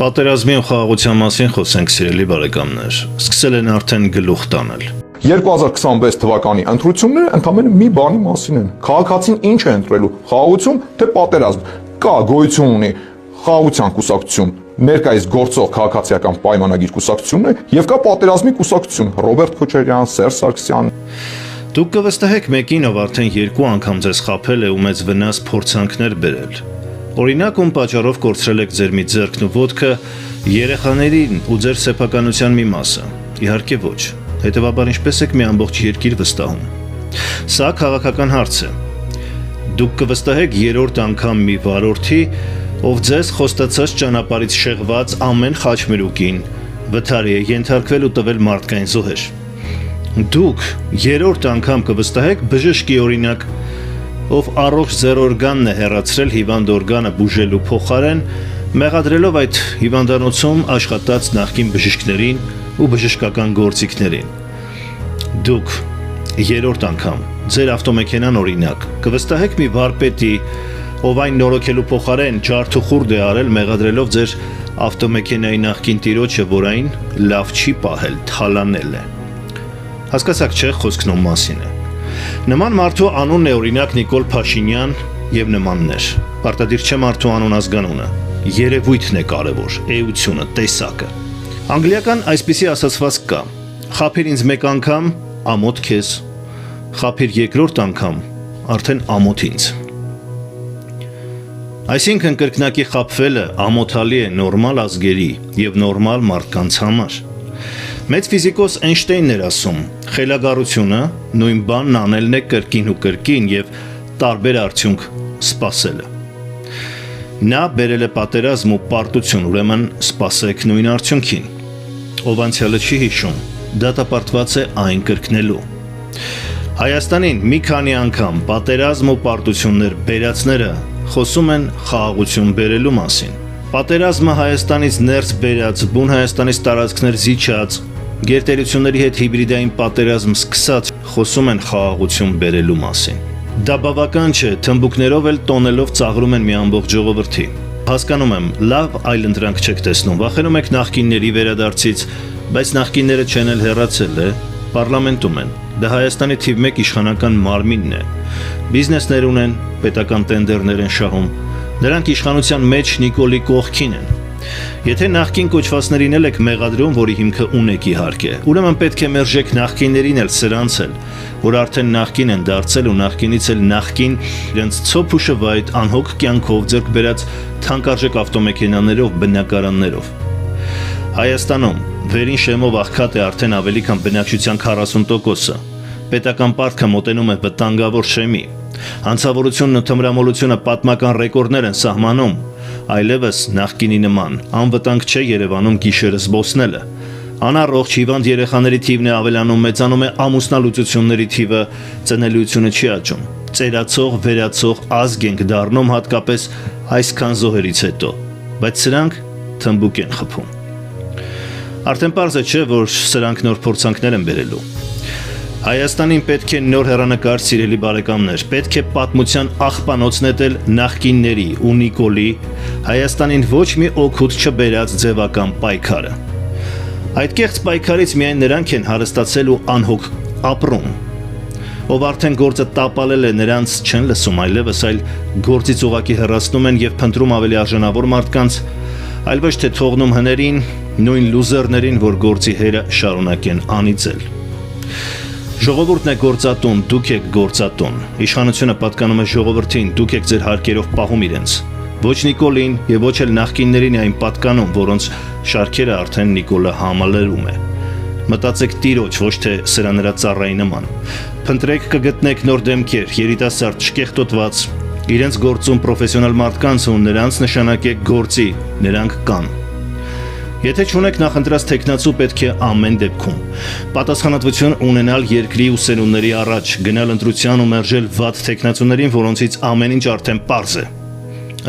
Պատերազմի ու խաղաղության մասին խոսենք, սիրելի բարեկամներ, սկսել են արդեն գլուխ տանել։ 2026 թվականի ընտրությունները ընդամենը մի բանի մասին են։ Քաղաքացին ինչ է ընտրելու՝ խաղաղություն թե պատերազմ։ Կա գոյություն ունի խաղաղության կուսակցություն, ներկայիս գործող քաղաքացիական պայմանագիր կուսակցությունն է, եւ կա պատերազմի կուսակցություն՝ Ռոբերտ Քոչարյան, Սերժ Սարգսյան։ Դուք կվստահեք մեկին, ով արդեն 2 անգամ ձեզ խաբել է ու մեծ վնաս փորձանքներ բերել։ Օրինակ, ում պատճառով կորցրել եք ձեր մի ձեռքն ու ոտքը, երեխաներին ու ձեր սեփականության մի մասը։ Իհարկե ոչ։ Հետևաբար ինչպես եք մի ամբողջ երկիր վստահում։ Սա քաղաքական հարց է։ Դուք կվստահեք 3-րդ անգամ մի վարորդի, ով ձեզ խոստացած ճանապարհից շեղված ամեն խաչմերուկին վթարի է ենթարկվել ու տվել մարդկային զոհեր։ Դուք 3-րդ անգամ կվստահեք բժշկի օրինակ, ով առողջ ձեր օրգանն է հեռացրել հիվանդ օրգանը բուժելու փոխարեն, մեղադրելով այդ հիվանդանոցում աշխատած նախկին բժիշկներին ու բժշկական գործիքներին։ Դուք 3-րդ անգամ ձեր ավտոմեքենան օրինակ կվստահեք մի վարպետի, ով այն նորոգելու փոխարեն ջարդ ու խուրդ է արել, մեղադրելով ձեր ավտոմեքենայի նախկին տիրոջը, որ այն լավ չի պահել, թալանել է։ Հասկացաք չէ, խոսքն ում մասին է։ Նման մարդու անունն է օրինակ Նիկոլ Փաշինյան եւ նմաններ։ Պարտադիր չէ մարդու անուն ազգանունը։ Երևույթն է կարևոր, էությունը, տեսակը։ Անգլիական այսպիսի ասացվածք կա. խաբիր ինձ մեկ անգամ, ամոթ քեզ, խաբիր երկրորդ անգամ, արդեն ամոթ ինձ։ Այսինքն կրկնակի խաբվելը ամոթալի է նորմալ ազգերի եւ նորմալ մարդկանց համար։ Մեծ ֆիզիկոս Էյնշտեյնն էր ասում. խելագարությունը նույն բանն անելն է կրկին ու կրկին եւ տարբեր արդյունք սպասելը։ Նա բերել է պատերազմ ու պարտություն, ուրեմն սպասեք նույն արդյունքին։ Ով անցյալը չի հիշում, դատապարտված է այն կրկնելու։ Հայաստանին մի քանի անգամ պատերազմ ու պարտություններ բերածները խոսում են խաղաղություն բերելու մասին։ Պատերազմը Հայաստանից ներս բերած, բուն Հայաստանից տարածքներ զիջած, գերտերությունների հետ հիբրիդային պատերազմ սկսած խոսում են խաղաղություն բերելու մասին։ Դա բավական չէ, թմբուկներով էլ տոնելով ծաղրում են մի ամբողջ ժողովրդի։ Հասկանում եմ, լավ այլընտրանք չեք տեսնում, վախենում եք նախկինների վերադարձից, բայց նախկինները չեն էլ հեռացել է, պարլամենտում են։ Դա Հայաստանի թիվ 1 իշխանական մարմինն է։ Բիզնեսներ ունեն, պետական տենդերներ են շահում։ Նրանք իշխանության մեջ Նիկոլի կողքին են։ Եթե նախկին կոչվածներին էլ եք մեղադրում, որի հիմքը ունեք իհարկե, ուրեմն պետք է մերժեք նախկիններին էլ սրանցել, որ արդեն նախկին են դարձել ու նախկինից էլ նախկին իրենց ցոփ ու շվայտ անհոգ կյանքով ձեռք բերած թանկարժեք ավտոմեքենաներով, բնակարաններով։ Հայաստանում վերին շեմով աղքատ է արդեն ավելի քան բնակչության 40%-ը։ Պետական պարտքը մոտենում է վտանգավոր շեմի։ Հանցավորությունն ու թմրամոլությունը պատմական ռեկորդներ են սահմանում, այլևս նախկինի նման անվտանգ չէ Երևանում գիշերը զբոսնելը։ Անառողջ հիվանդ երեխաների թիվն է ավելանում, մեծանում է ամուսնալուծությունների թիվը, ծնելիությունը չի աճում։ Ծերացող, վերացող ազգ ենք դառնում հատկապես այսքան զոհերից հետո, բայց սրանք թմբուկ են խփում։ Արդեն պարզ է չէ, որ սրանք նոր փորձանքներ են բերելու։ Հայաստանին պետք է նոր հեռանկար, սիրելի բարեկամներ, պետք է պատմության աղբանոց նետել նախկինների ու Նիկոլի Հայաստանին ոչ մի օգուտ չբերած ձևական պայքարը։ Այդ կեղծ պայքարից միայն նրանք են հարստացել ու անհոգ ապրում, ով արդեն գործը տապալել է, նրանց չեն լսում այլևս, այլ գործից ուղակի հեռացնում են եւ փնտրում ավելի արժանավոր մարդկանց, այլ ոչ թե թողնում հներին, նույն լուզերներին, որ գործի հերը շարունակեն անիծել։ Ժողովուրդն է գործատուն, դուք եք գործատուն։ Իշխանությունը պատկանում է ժողովրդին, դուք եք ձեր հարկերով պահում իրենց։ Ոչ Նիկոլին եւ ոչ էլ նախկիններին այն պատկանում, որոնց շարքերը արդեն Նիկոլը համալրում է։ Մտածեք տիրոջ, ոչ թե սրա նրա ծառայի նման։ Փնտրեք կգտնեք նոր դեմքեր, երիտասարդ, շկեղտոտված, իրենց գործում պրոֆեսիոնալ մարդկանց ու նրանց նշանակեք գործի, նրանք կան։ Եթե չունեք նախընտրած տեխնացու, պետք է ամեն դեպքում պատասխանատվություն ունենալ երկրի ու սերունդների առաջ, գնալ ընտրության ու մերժել վատ տեխնացուներին, որոնցից ամեն ինչ արդեն պարզ է։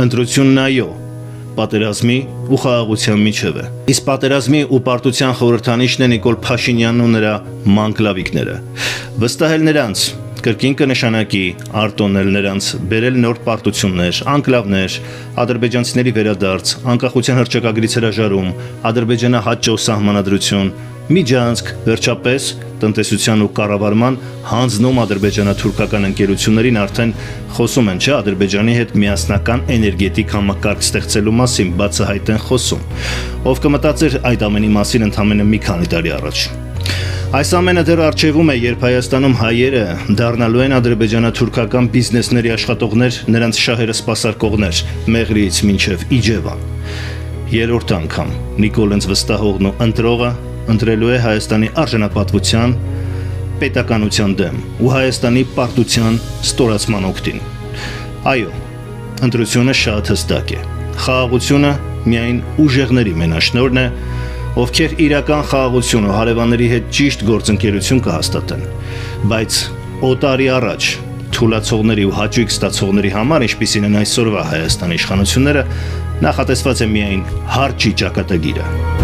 Ընտրությունն այո, պատերազմի ու խաղաղության միջև է։ Իսկ պատերազմի ու պարտության խորհրդանիշն է Նիկոլ Փաշինյանն ու նրա մանկլավիկները։ Վստահել նրանց, Կրկին կնշանակի արտոնել նրանց, բերել նոր պարտություններ, անկլավներ, ադրբեջանցիների վերադարձ, անկախության հռչակագրից հրաժարում, ադրբեջանահաճո սահմանադրություն, միջանցք, վերջապես տնտեսության ու կառավարման հանձնում ադրբեջանա-թուրքական ընկերություններին արդեն խոսում են, չէ, Ադրբեջանի հետ միասնական էներգետիկ համակարգ ստեղծելու մասին բացահայտ են խոսում։ Ով կմտածեր այդ ամենի մասին ընդամենը մի քանի տարի առաջ։ Այս ամենը դեռ առջևում է, երբ Հայաստանում հայերը դառնալու են ադրբեջանա-թուրքական բիզնեսների աշխատողներ, նրանց շահերը սպասարկողներ, Մեղրիից մինչև Իջևան։ Երրորդ անգամ Նիկոլենց վստահողն ու ընտրողը ընտրելու է Հայաստանի արժանապատվության, պետականության դեմ ու Հայաստանի պարտության ստորացման օգտին։ Այո, ընտրությունը շատ հստակ է։ Խաղաղությունը միայն ուժեղների մենաշնորհն է, ովքեր իրական խաղաղություն ու հարևանների հետ ճիշտ գործընկերություն կհաստատեն, բայց օտարի առաջ թուլացողների ու հաճույք ստացողների համար, ինչպիսին են այսօրվա Հայաստանի իշխանությունները, նախատեսված է միայն հարճի ճակատագիրը։